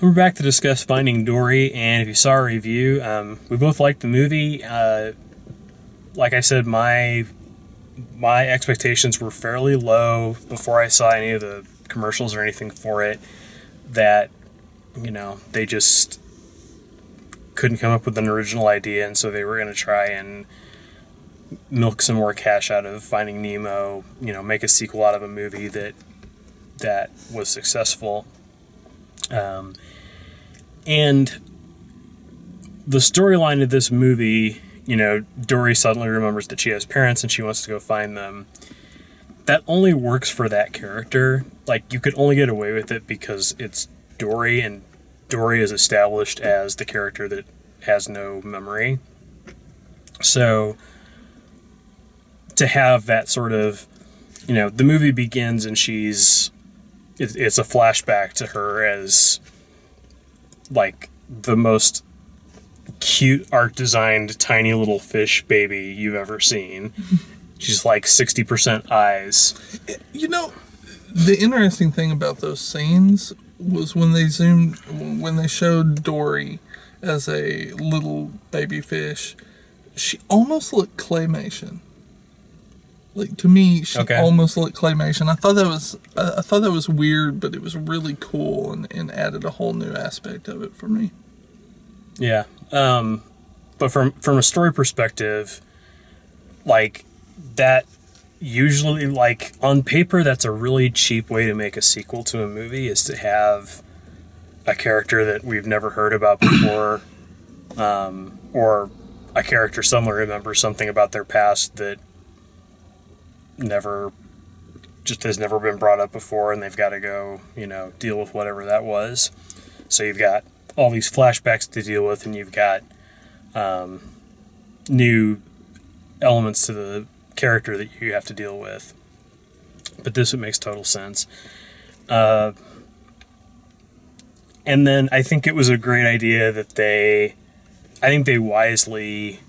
We're back to discuss Finding Dory, and if you saw our review, we both liked the movie. Like I said, my expectations were fairly low before I saw any of the commercials or anything for it, that, they just couldn't come up with an original idea, and so they were going to try and milk some more cash out of Finding Nemo, make a sequel out of a movie that was successful. And the storyline of this movie, Dory suddenly remembers that she has parents and she wants to go find them. That only works for that character. Like, you could only get away with it because it's Dory, and Dory is established as the character that has no memory. So, to have that sort of, the movie begins and it's a flashback to her as, like, the most cute art-designed tiny little fish baby you've ever seen. She's like 60% eyes. The interesting thing about those scenes was when they showed Dory as a little baby fish, she almost looked claymation. Like, to me, she almost looked claymation. I thought that was weird, but it was really cool and added a whole new aspect of it for me. Yeah. But from a story perspective, like, that usually, like, on paper, that's a really cheap way to make a sequel to a movie, is to have a character that we've never heard about before, or a character suddenly remembers something about their past that has never been brought up before, and they've got to go, deal with whatever that was. So you've got all these flashbacks to deal with, and you've got new elements to the character that you have to deal with. But this makes total sense. And then I think it was a great idea that they wisely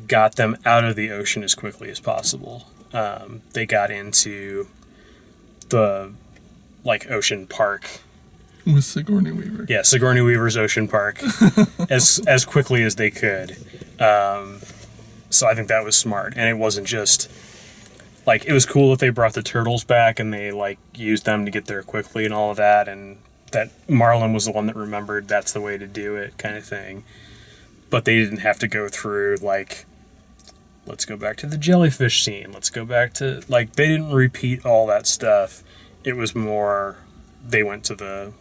got them out of the ocean as quickly as possible. They got into the, like, ocean park with Sigourney Weaver. Yeah, Sigourney Weaver's ocean park as quickly as they could. So I think that was smart, and it wasn't just, like, it was cool that they brought the turtles back and they, like, used them to get there quickly and all of that, and that Marlin was the one that remembered that's the way to do it, kind of thing. But they didn't have to go through, like, let's go back to the jellyfish scene. Let's go back to, like, they didn't repeat all that stuff. It was more, they went to the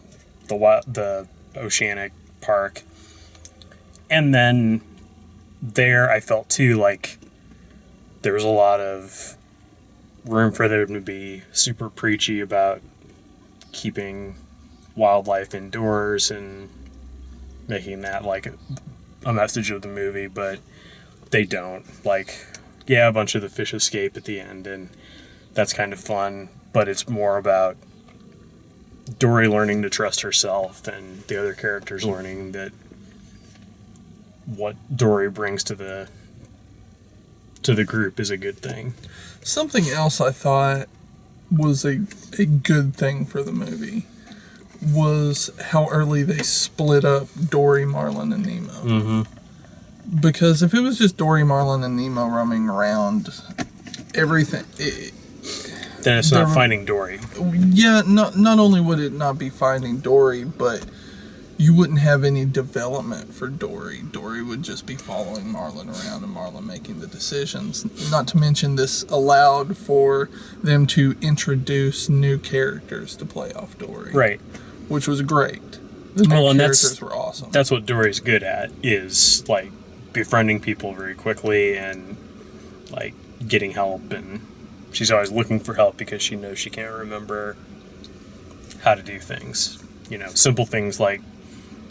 oceanic park. And then there, I felt, too, like, there was a lot of room for them to be super preachy about keeping wildlife indoors and making that, like, a message of the movie, but they don't. Like, yeah, a bunch of the fish escape at the end, and that's kind of fun, but it's more about Dory learning to trust herself and the other characters learning that what Dory brings to the group is a good thing. Something else I thought was a good thing for the movie was how early they split up Dory, Marlin, and Nemo. Mm-hmm. Because if it was just Dory, Marlin, and Nemo roaming around, everything... then it's not Finding Dory. Yeah, not only would it not be Finding Dory, but you wouldn't have any development for Dory. Dory would just be following Marlin around and Marlin making the decisions. Not to mention, this allowed for them to introduce new characters to play off Dory. Right. Which was great. The new characters were awesome. That's what Dory's good at, is, like, befriending people very quickly and, like, getting help, and she's always looking for help because she knows she can't remember how to do things. Simple things like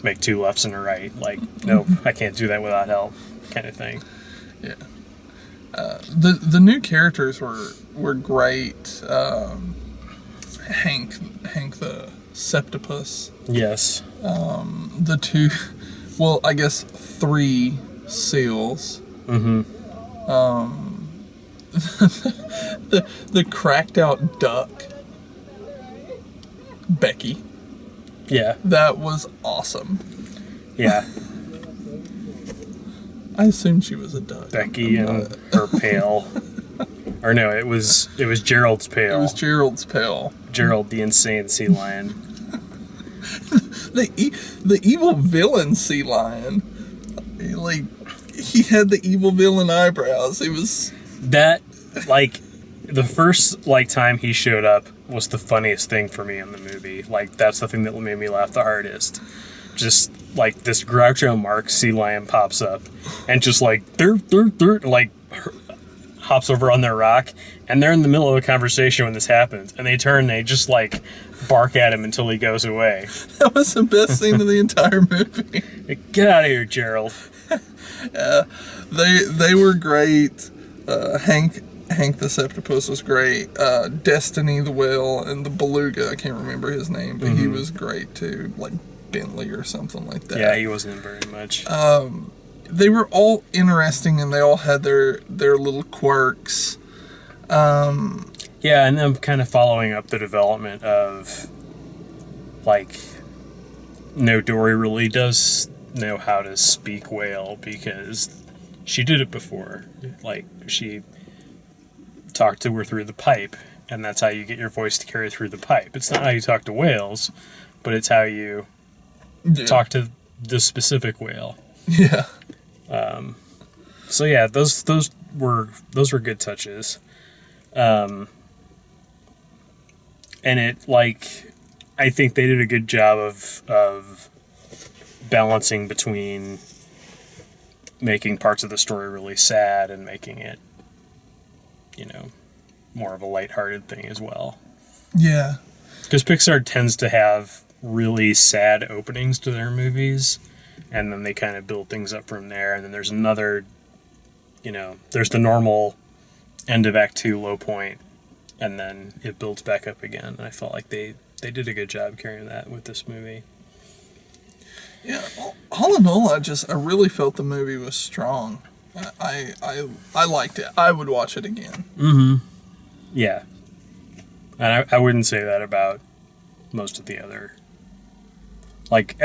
make two lefts and a right. Like, nope, I can't do that without help, kind of thing. Yeah. The new characters were great. Hank the Septopus. Yes. The two, well, I guess 3 seals. Mm-hmm. The cracked out duck, Becky. Yeah. That was awesome. Yeah. I assumed she was a duck. Becky and her pail. Or no, it was Gerald's pail. It was Gerald's pail. Gerald, the insane sea lion. The evil villain sea lion. He had the evil villain eyebrows. It was that, the first time he showed up was the funniest thing for me in the movie. That's the thing that made me laugh the hardest. Just this Groucho Marx sea lion pops up and just hops over on their rock, and they're in the middle of a conversation when this happens, and they turn and they just bark at him until he goes away. That was the best scene of the entire movie. Get out of here, Gerald. They were great. Hank the Septopus was great. Destiny the whale and the beluga, I can't remember his name, but he was great too, Bentley or something like that. Yeah, he wasn't in very much. They were all interesting, and they all had their little quirks. Yeah, and I'm kind of following up the development of, Dory really does know how to speak whale because she did it before. She talked to her through the pipe, and that's how you get your voice to carry through the pipe. It's not how you talk to whales, but it's how you talk to the specific whale. Yeah. So yeah, those were good touches. And I think they did a good job of balancing between making parts of the story really sad and making it, more of a lighthearted thing as well. Yeah. Because Pixar tends to have really sad openings to their movies, and then they kind of build things up from there, and then there's another, there's the normal end of Act 2 low point, and then it builds back up again, and I felt like they did a good job carrying that with this movie. Yeah, all in all, I really felt the movie was strong. I liked it. I would watch it again. Mm-hmm. Yeah. And I wouldn't say that about most of the other, let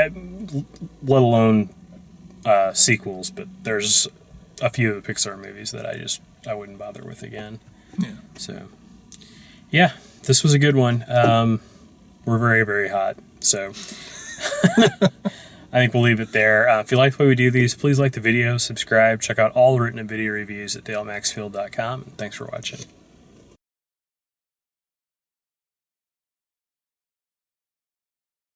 alone sequels, but there's a few of the Pixar movies that I wouldn't bother with again. Yeah. So, yeah, this was a good one. We're very, very hot, so I think we'll leave it there. If you like the way we do these, please like the video, subscribe, check out all the written and video reviews at dalemaxfield.com, and thanks for watching.